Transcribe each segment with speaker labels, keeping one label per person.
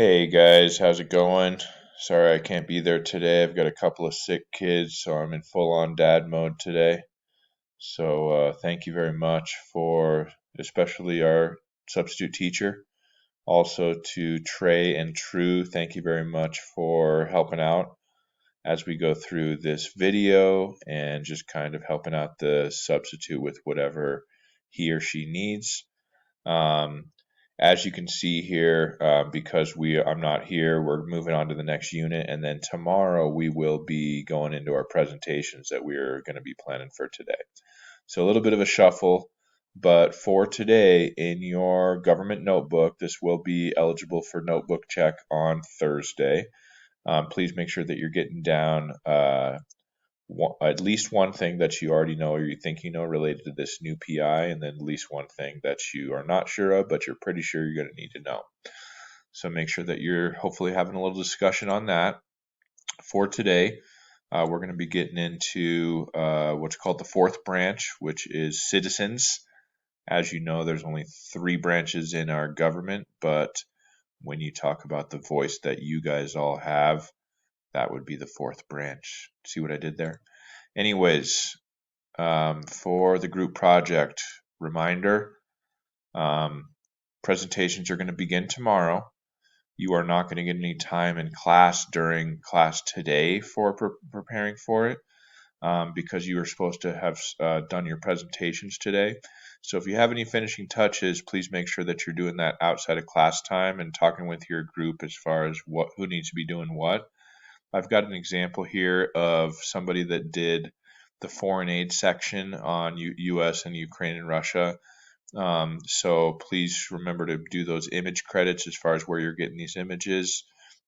Speaker 1: Hey guys, how's it going? Sorry I can't be there today. I've got a couple of sick kids, so I'm in full-on dad mode today. So thank you very much for especially our substitute teacher. Also to Trey and True, thank you very much for helping out as we go through this video and just kind of helping out the substitute with whatever he or she needs. Um, as you can see here, because I'm not here, we're moving on to the next unit, and then tomorrow we will be going into our presentations that we're going to be planning for today. So a little bit of a shuffle, but for today in your government notebook, this will be eligible for notebook check on Thursday. Please make sure that you're getting down at least one thing that you already know or you think you know related to this new PI, and then at least one thing that you are not sure of, but you're pretty sure you're going to need to know. So make sure that you're hopefully having a little discussion on that. For today, we're going to be getting into what's called the fourth branch, which is citizens. As you know, there's only 3 branches in our government, but when you talk about the voice that you guys all have, that would be the fourth branch. See what I did there? Anyways, for the group project reminder, presentations are going to begin tomorrow. You are not going to get any time in class during class today for preparing for it because you are supposed to have done your presentations today. So if you have any finishing touches, please make sure that you're doing that outside of class time and talking with your group as far as who needs to be doing what. I've got an example here of somebody that did the foreign aid section on U.S. and Ukraine and Russia. So please remember to do those image credits as far as where you're getting these images.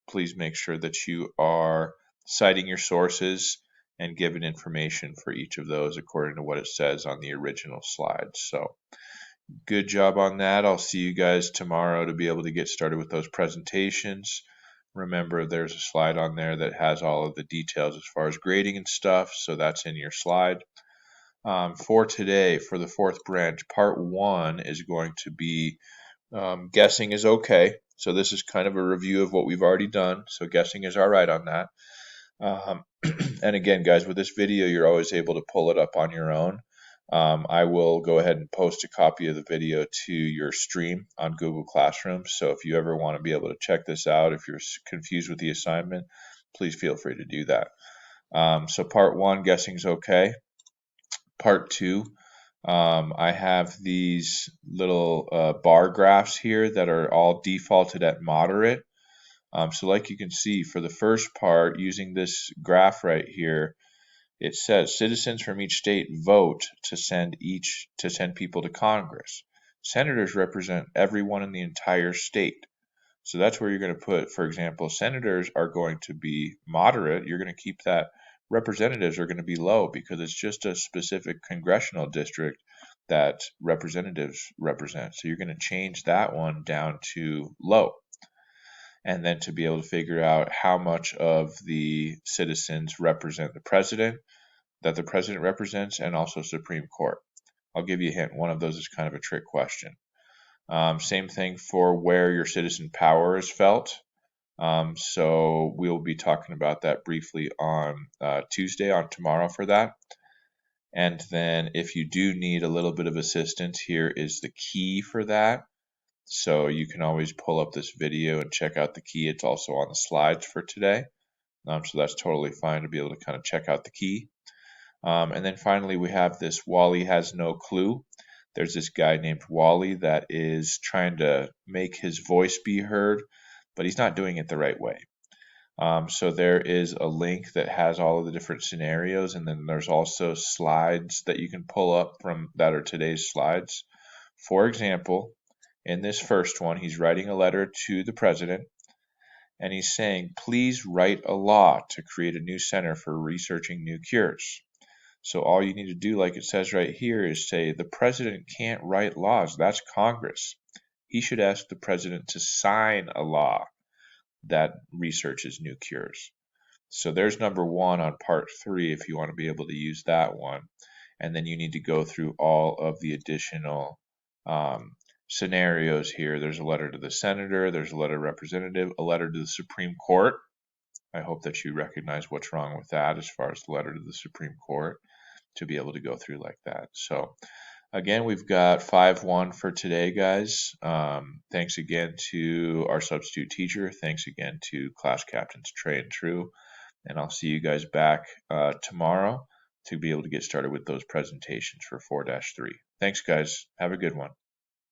Speaker 1: Please make sure that you are citing your sources and giving information for each of those according to what it says on the original slide. So good job on that. I'll see you guys tomorrow to be able to get started with those presentations. Remember, there's a slide on there that has all of the details as far as grading and stuff, so that's in your slide. For today, for the fourth branch, part 1 is going to be guessing is okay. So this is kind of a review of what we've already done, so guessing is all right on that. And again, guys, with this video, you're always able to pull it up on your own. I will go ahead and post a copy of the video to your stream on Google Classroom. So if you ever want to be able to check this out, if you're confused with the assignment, please feel free to do that. So part 1, guessing's okay. Part 2, I have these little bar graphs here that are all defaulted at moderate. So like you can see, for the first part, using this graph right here, it says citizens from each state vote to send people to Congress. Senators represent everyone in the entire state. So that's where you're going to put, for example, senators are going to be moderate. You're going to keep that. Representatives are going to be low because it's just a specific congressional district that representatives represent. So you're going to change that one down to low. And then to be able to figure out how much of the citizens represent the president, that the president represents, and also Supreme Court. I'll give you a hint. One of those is kind of a trick question. Same thing for where your citizen power is felt. So we'll be talking about that briefly on Tuesday, on tomorrow for that. And then if you do need a little bit of assistance, here is the key for that. So you can always pull up this video and check out the key. It's also on the slides for today. So that's totally fine to be able to kind of check out the key. And then finally, we have this Wally has no clue. There's this guy named Wally that is trying to make his voice be heard, but he's not doing it the right way. So there is a link that has all of the different scenarios, and then there's also slides that you can pull up from that are today's slides. For example, in this first one, he's writing a letter to the president, and he's saying, please write a law to create a new center for researching new cures. So all you need to do, like it says right here, is say the president can't write laws. That's Congress. He should ask the president to sign a law that researches new cures. So there's number 1 on part 3 if you want to be able to use that one. And then you need to go through all of the additional scenarios here. There's a letter to the senator, there's a letter to representative, a letter to the Supreme Court. I hope that you recognize what's wrong with that as far as the letter to the Supreme Court to be able to go through like that. So again, we've got 5-1 for today, guys. Thanks again to our substitute teacher. Thanks again to class captains Trey and True. And I'll see you guys back tomorrow to be able to get started with those presentations for 4-3. Thanks, guys. Have a good one.